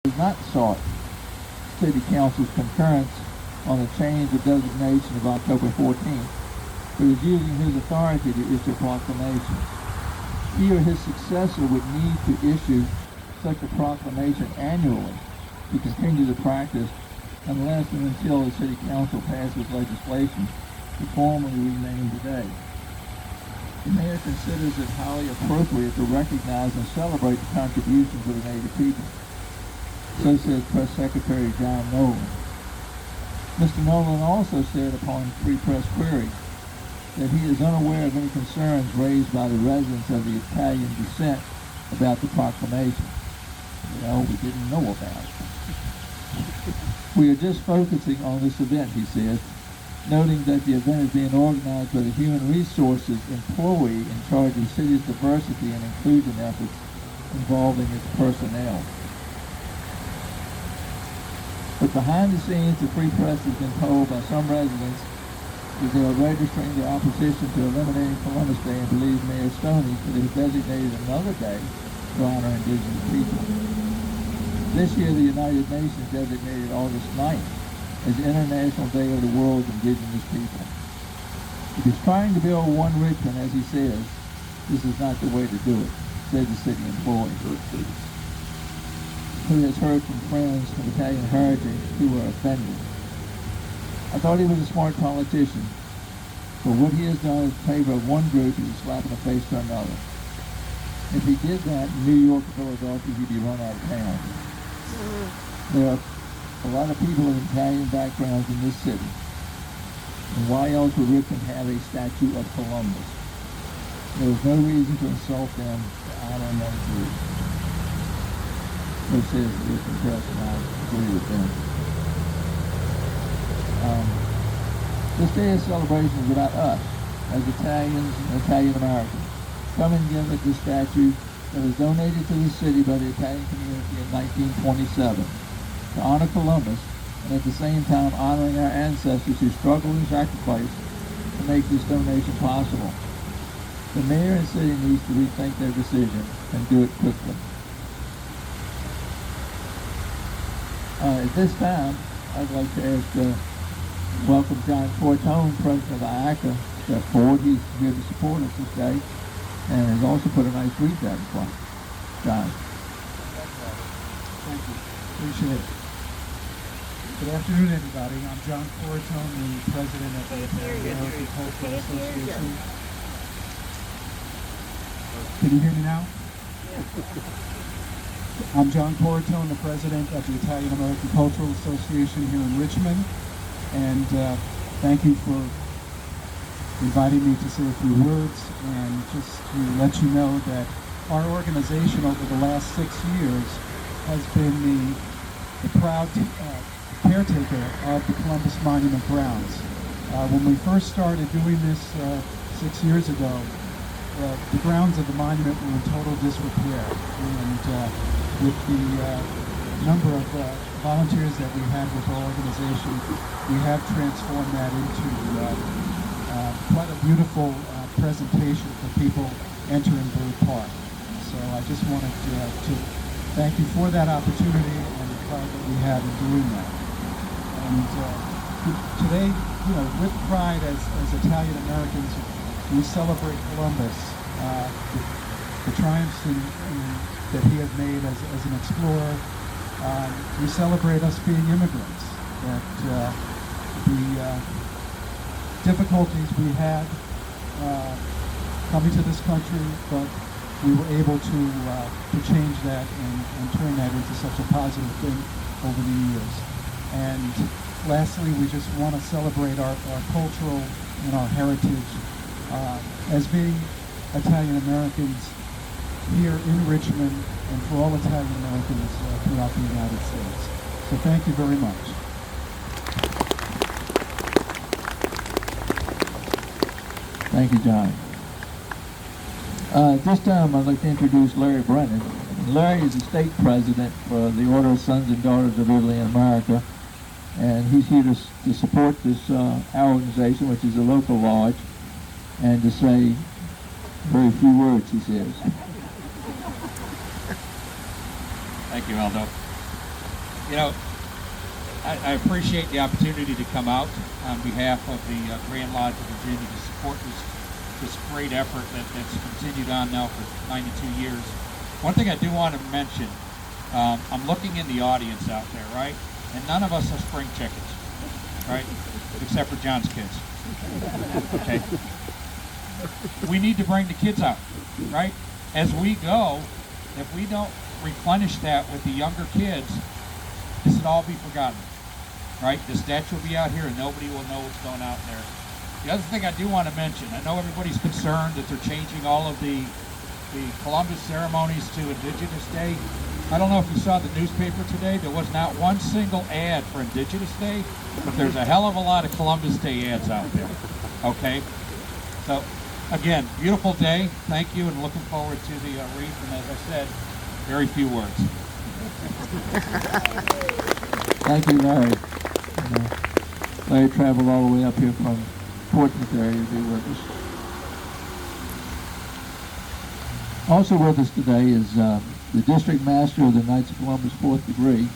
has not sought City Council's concurrence on the change of designation of October 14th, but is using his authority to issue a proclamation. He or his successor would need to issue such a proclamation annually to continue the practice unless and until the City Council passes legislation to formally rename the day. The mayor considers it highly appropriate to recognize and celebrate the contributions of the Native people. So says Press Secretary John Nolan. Mr. Nolan also said upon Free Press query that he is unaware of any concerns raised by the residents of the Italian descent about the proclamation. Well, we didn't know about it. We are just focusing on this event, he said, noting that the event is being organized by the Human Resources employee in charge of the city's diversity and inclusion efforts involving its personnel. But behind the scenes, the Free Press has been told by some residents that they are registering their opposition to eliminating Columbus Day and believes Mayor Stoney could have designated another day to honor indigenous people. This year, the United Nations designated August 9th as International Day of the World's Indigenous People. If he's trying to build one Richmond, as he says, this is not the way to do it, said the city employee, who has heard from friends of Italian heritage who were offended. I thought he was a smart politician, but what he has done in favor of one group is a slap in the face to another. If he did that in New York or Philadelphia, he'd be run out of town. There are a lot of people with Italian backgrounds in this city. And why else would Richmond have a statue of Columbus? There is no reason to insult them to honor another group. So says the Richmond Press, and I agree with them. This day of celebration is about us, as Italians and Italian Americans, coming together at this statue that was donated to the city by the Italian community in 1927 to honor Columbus, and at the same time honoring our ancestors who struggled and sacrificed to make this donation possible. The mayor and city needs to rethink their decision and do it quickly. At this time, I'd like to welcome John Fortone, president of IACA, step forward. He's here to support us this day, and has also put a nice wreath out in front. John. Thank you. Appreciate it. Good afternoon, everybody. I'm John Fortone, the president of the Italy-Giuseppe Cultural Association. Can you hear me now? I'm John Corritone, the president of the Italian American Cultural Association here in Richmond, and thank you for inviting me to say a few words, and just to let you know that our organization over the last 6 years has been the proud caretaker of the Columbus Monument grounds. When we first started doing this 6 years ago, the grounds of the monument were in total disrepair, and with the number of volunteers that we had with our organization, we have transformed that into quite a beautiful presentation for people entering Byrd Park. So I just wanted to thank you for that opportunity and the pride that we have in doing that. And today, with pride as Italian Americans, we celebrate Columbus, the triumphs that he has made as an explorer. We celebrate us being immigrants, that the difficulties we had coming to this country, but we were able to change that and turn that into such a positive thing over the years. And lastly, we just want to celebrate our cultural and our heritage as being Italian Americans here in Richmond and for all Italian Americans throughout the United States. So thank you very much. Thank you, John. At this time, I'd like to introduce Larry Brennan. Larry is the state president for the Order of Sons and Daughters of Italy in America, and he's here to support this our organization, which is a local lodge, and to say very few words, he says. Thank you, Aldo. You know, I appreciate the opportunity to come out on behalf of the Grand Lodge of Virginia to support this great effort that's continued on now for 92 years. One thing I do want to mention, I'm looking in the audience out there, right? And none of us are spring chickens, right? Except for John's kids. Okay. We need to bring the kids out, right? As we go, if we don't replenish that with the younger kids, this will all be forgotten, right? The statue will be out here and nobody will know what's going out there. The other thing I do want to mention, I know everybody's concerned that they're changing all of the Columbus ceremonies to Indigenous Day. I don't know if you saw the newspaper today. There was not one single ad for Indigenous Day, but there's a hell of a lot of Columbus Day ads out there, okay? So, again, beautiful day. Thank you, and looking forward to the wreath. And as I said, very few words. Thank you, Larry. Larry traveled all the way up here from Portsmouth area to be with us. Also with us today is the District Master of the Knights of Columbus 4th Degree,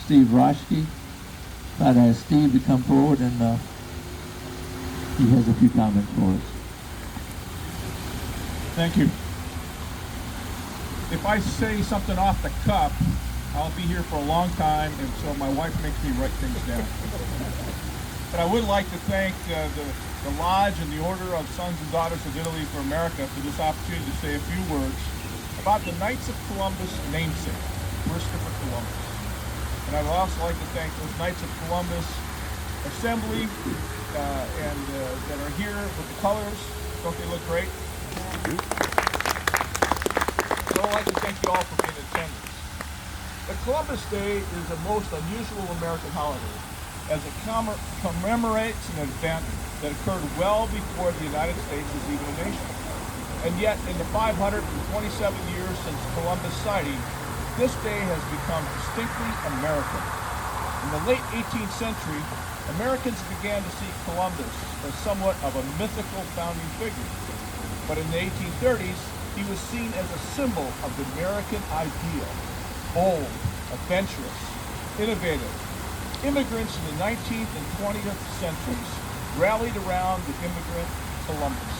Steve Roschke. I'd ask Steve to come forward, and he has a few comments for us. Thank you. If I say something off the cuff, I'll be here for a long time, and so my wife makes me write things down. But I would like to thank the Lodge and the Order of Sons and Daughters of Italy for America for this opportunity to say a few words about the Knights of Columbus namesake, Christopher Columbus. And I would also like to thank those Knights of Columbus Assembly that are here with the colors. Don't they look great? So I'd like to thank you all for being in attendance. The Columbus Day is a most unusual American holiday, as it commemorates an event that occurred well before the United States was even a nation. And yet, in the 527 years since Columbus' sighting, this day has become distinctly American. In the late 18th century, Americans began to see Columbus as somewhat of a mythical founding figure. But in the 1830s, he was seen as a symbol of the American ideal: bold, adventurous, innovative. Immigrants in the 19th and 20th centuries rallied around the immigrant Columbus.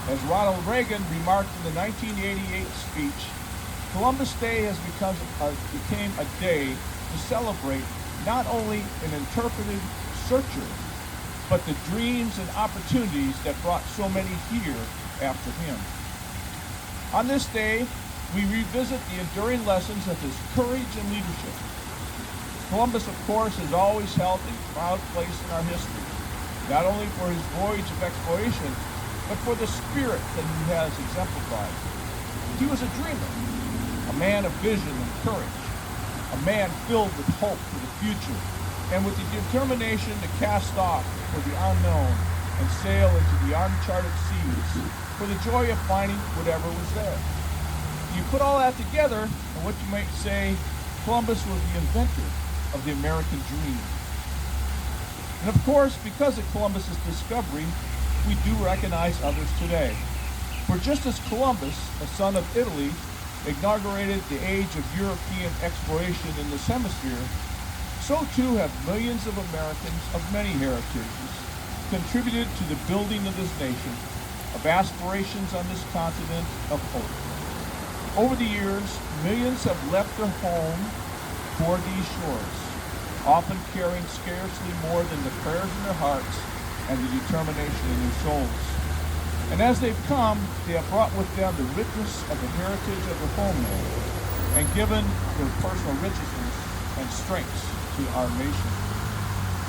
As Ronald Reagan remarked in the 1988 speech, Columbus Day has became a day to celebrate not only an interpreted searcher, but the dreams and opportunities that brought so many here after him. On this day, we revisit the enduring lessons of his courage and leadership. Columbus, of course, has always held a proud place in our history, not only for his voyage of exploration, but for the spirit that he has exemplified. He was a dreamer, a man of vision and courage, a man filled with hope for the future, and with the determination to cast off for the unknown and sail into the uncharted seas for the joy of finding whatever was there. You put all that together, and what you might say, Columbus was the inventor of the American dream. And of course, because of Columbus's discovery, we do recognize others today. For just as Columbus, a son of Italy, inaugurated the age of European exploration in this hemisphere, so too have millions of Americans of many heritages contributed to the building of this nation, of aspirations on this continent of hope. Over the years, millions have left their home for these shores, often carrying scarcely more than the prayers in their hearts and the determination in their souls. And as they've come, they have brought with them the richness of the heritage of their homeland and given their personal riches and strengths to our nation.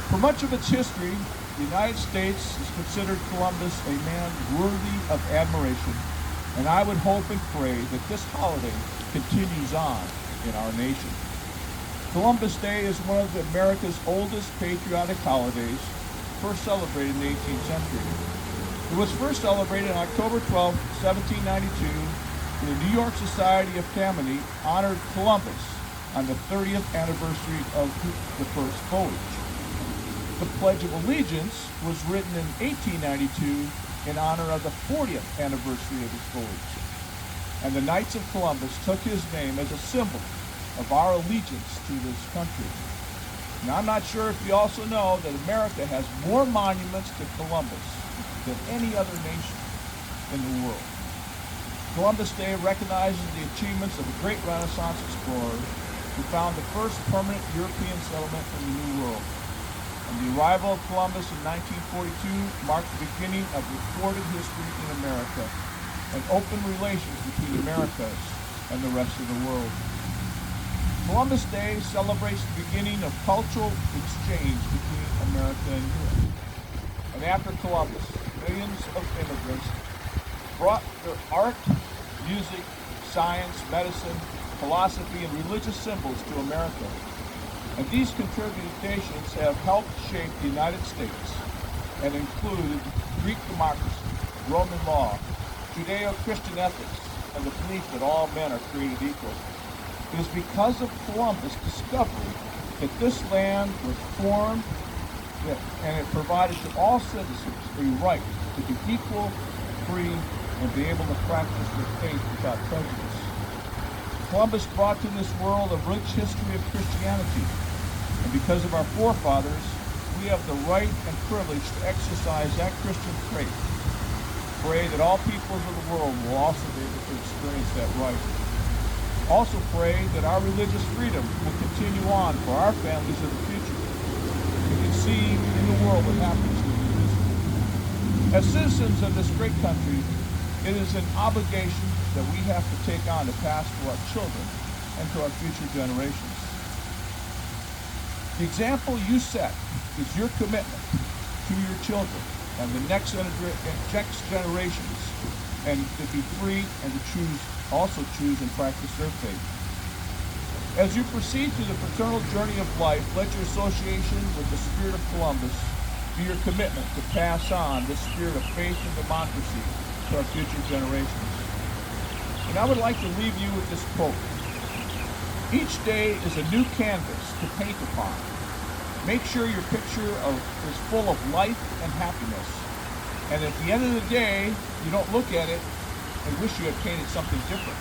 For much of its history, the United States has considered Columbus a man worthy of admiration, and I would hope and pray that this holiday continues on in our nation. Columbus Day is one of America's oldest patriotic holidays, first celebrated in the 18th century. It was first celebrated on October 12, 1792, when the New York Society of Tammany honored Columbus on the 30th anniversary of the first voyage. The Pledge of Allegiance was written in 1892 in honor of the 40th anniversary of his voyage. And the Knights of Columbus took his name as a symbol of our allegiance to this country. Now, I'm not sure if you also know that America has more monuments to Columbus than any other nation in the world. Columbus Day recognizes the achievements of a great Renaissance explorer who found the first permanent European settlement in the New World. And the arrival of Columbus in 1942 marked the beginning of recorded history in America and open relations between the Americas and the rest of the world. Columbus Day celebrates the beginning of cultural exchange between America and Europe. And after Columbus, millions of immigrants brought their art, music, science, medicine, philosophy, and religious symbols to America. And these contributions have helped shape the United States and included Greek democracy, Roman law, Judeo-Christian ethics, and the belief that all men are created equal. It is because of Columbus' discovery that this land was formed, and it provided to all citizens a right to be equal, free, and be able to practice their faith without prejudice. Columbus brought to this world a rich history of Christianity, and because of our forefathers, we have the right and privilege to exercise that Christian faith. Pray that all peoples of the world will also be able to experience that right. Also pray that our religious freedom will continue on for our families in the future. We can see in the world what happens when we visit. As citizens of this great country, it is an obligation that we have to take on to pass to our children and to our future generations. The example you set is your commitment to your children and the next generations, and to be free and to also choose and practice their faith. As you proceed through the fraternal journey of life, let your association with the spirit of Columbus be your commitment to pass on this spirit of faith and democracy to our future generations. And I would like to leave you with this quote. Each day is a new canvas to paint upon. Make sure your picture is full of life and happiness. And at the end of the day, you don't look at it and wish you had painted something different.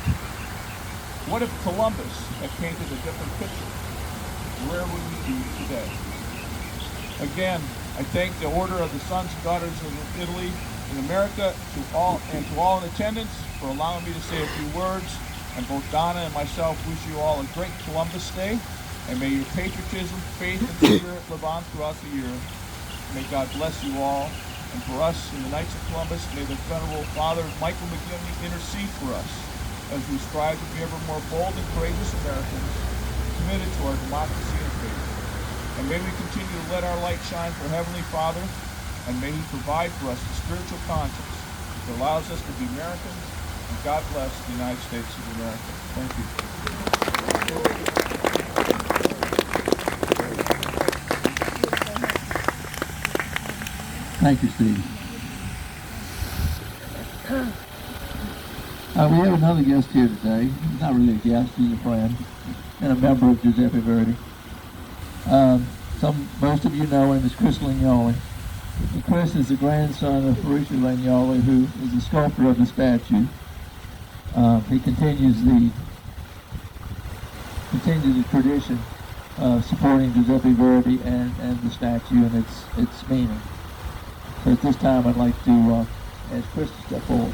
What if Columbus had painted a different picture? Where would we be today? Again, I thank the Order of the Sons and Daughters of Italy in America, to all in attendance, for allowing me to say a few words. And both Donna and myself wish you all a great Columbus Day, and may your patriotism, faith, and spirit live on throughout the year. May God bless you all. And for us in the Knights of Columbus, may the Venerable Father Michael McGinley intercede for us as we strive to be ever more bold and courageous Americans, committed to our democracy and faith. And may we continue to let our light shine for Heavenly Father, and may He provide for us a spiritual conscience that allows us to be Americans, and God bless the United States of America. Thank you. Thank you, Steve. We have another guest here today. He's not really a guest, he's a friend and a member of Giuseppe Verdi. Most of you know him as Chris Lignoli. And Chris is the grandson of Richard Lignoli, who is the sculptor of the statue. He continues the tradition of supporting Giuseppe Verdi and the statue and its meaning. So at this time, I'd like to ask Chris to step forward.